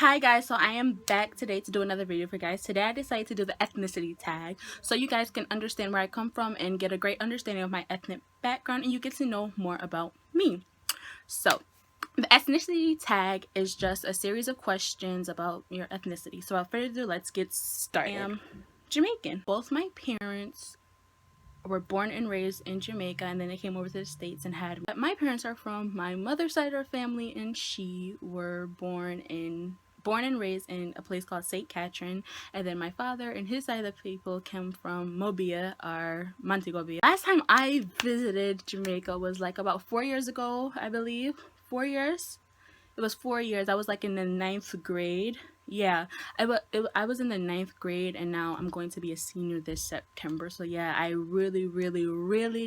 Hi guys, so I am back today to do another video for you guys. Today I decided to do the ethnicity tag so you guys can understand where I come from and get a great understanding of my ethnic background, and you get to know more about me. So the ethnicity tag is just a series of questions about your ethnicity. So without further ado, let's get started. I am Jamaican. Both my parents were born and raised in Jamaica, and then they came over to the States and had me. But my parents are from my mother's side of our family, and she were born and raised in a place called St. Catherine, and then my father and his side of the people came from Mobile or Montego Bay. Last time I visited Jamaica was like about 4 years ago, I believe. 4 years? It was 4 years. I was like in the 9th grade. Yeah, I was in the 9th grade, and now I'm going to be a senior this September. So yeah, I really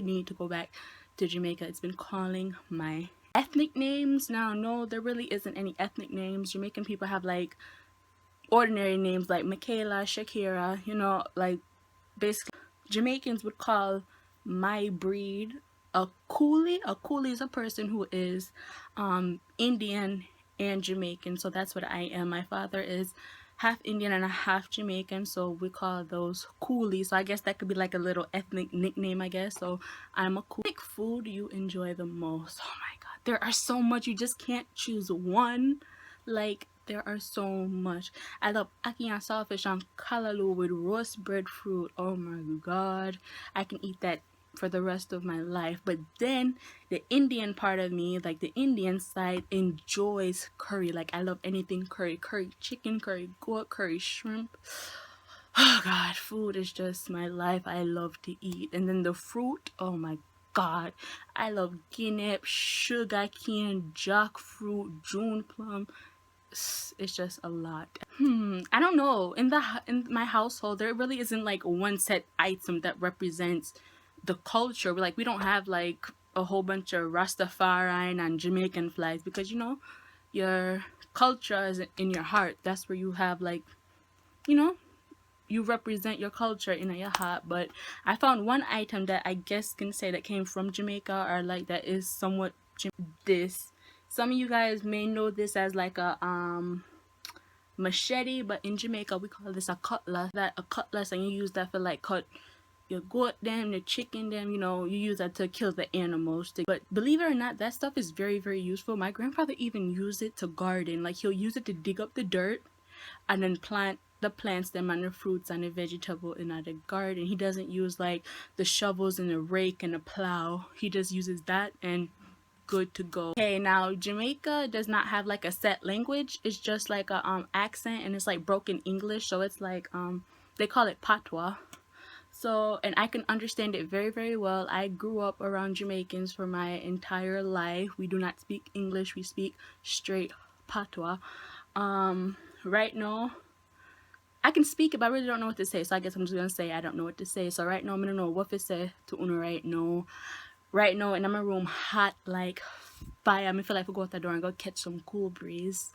need to go back to Jamaica. It's been calling my ethnic names. Now, no, there really isn't any ethnic names. Jamaican people have like ordinary names like Mikayla, Shakira, you know, like basically Jamaicans would call my breed a coolie. A coolie is a person who is Indian and Jamaican, so that's what I am. My father is half Indian and a half Jamaican, so we call those coolies. So I guess that could be like a little ethnic nickname, I guess. So I'm a coolie. What food do you enjoy the most? Oh my god, there are so much. You just can't choose one. Like, there are so much. I love ackee and saltfish and callaloo with roast breadfruit. Oh my god, I can eat that for the rest of my life. But then the Indian part of me, like the Indian side, enjoys curry. Like, I love anything curry. Curry chicken, curry goat, curry shrimp. Oh god, food is just my life. I love to eat. And then the fruit, oh my god, I love guinea, sugar cane, jackfruit, June plum. It's just a lot. I don't know, in my household there really isn't like one set item that represents the culture. Like, we don't have like a whole bunch of Rastafari and Jamaican flags, because you know, your culture is in your heart. That's where you have, like, you know, you represent your culture in your heart. But I found one item that I guess can say that came from Jamaica, or like that is somewhat this. Some of you guys may know this as like a machete, but in Jamaica we call this a cutlass. And you use that for like cut your goat them, the chicken them, you know, you use that to kill the animals. But believe it or not, that stuff is very useful. My grandfather even used it to garden. Like, he'll use it to dig up the dirt and then plant the plants them and the fruits and the vegetable in the garden. He doesn't use like the shovels and the rake and the plow. He just uses that and good to go. Okay, now Jamaica does not have like a set language. It's just like a accent, and it's like broken English. So it's like they call it patois. So, and I can understand it very well. I grew up around Jamaicans for my entire life. We do not speak English. We speak straight patois. Right now, I can speak it, but I really don't know what to say. So I guess I'm just gonna say I don't know what to say. So right now, I'm gonna know what to say to Uno right now. Right now, and I'm in my room hot like fire. I feel like I go out the door and go catch some cool breeze.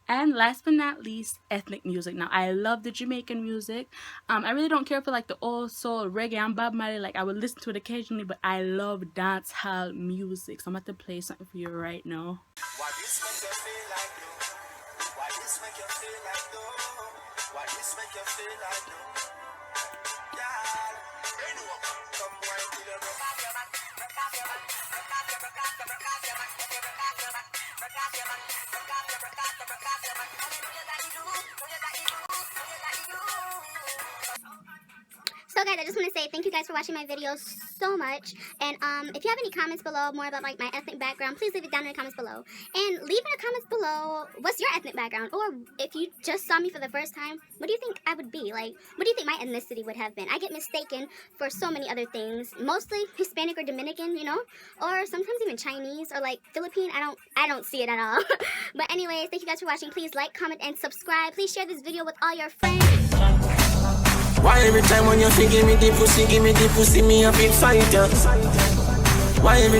And last but not least, ethnic music. Now, I love the Jamaican music. I really don't care for like the old soul, reggae, and Bob Marley. Like, I would listen to it occasionally, but I love dancehall music. So I'm about to play something for you right now. Why this make you feel like though? Why this make you feel like though? Why this make you feel like though? Come wine till you broke off your back. Broke off your back. Broke off your back. Broke off your back. Broke off your back. Broke off your back. Broke off your back. Broke off your back. So guys, I just want to say thank you guys for watching my video so much. And if you have any comments below more about like my ethnic background, please leave it down in the comments below. And leave in the comments below what's your ethnic background, or if you just saw me for the first time, what do you think I would be? Like, what do you think my ethnicity would have been? I get mistaken for so many other things, mostly Hispanic or Dominican, you know, or sometimes even Chinese or like Philippine. I don't see it at all. But anyways, thank you guys for watching. Please like, comment, and subscribe. Please share this video with all your friends. Why every time when you think give me the pussy, me a big fighter? Why every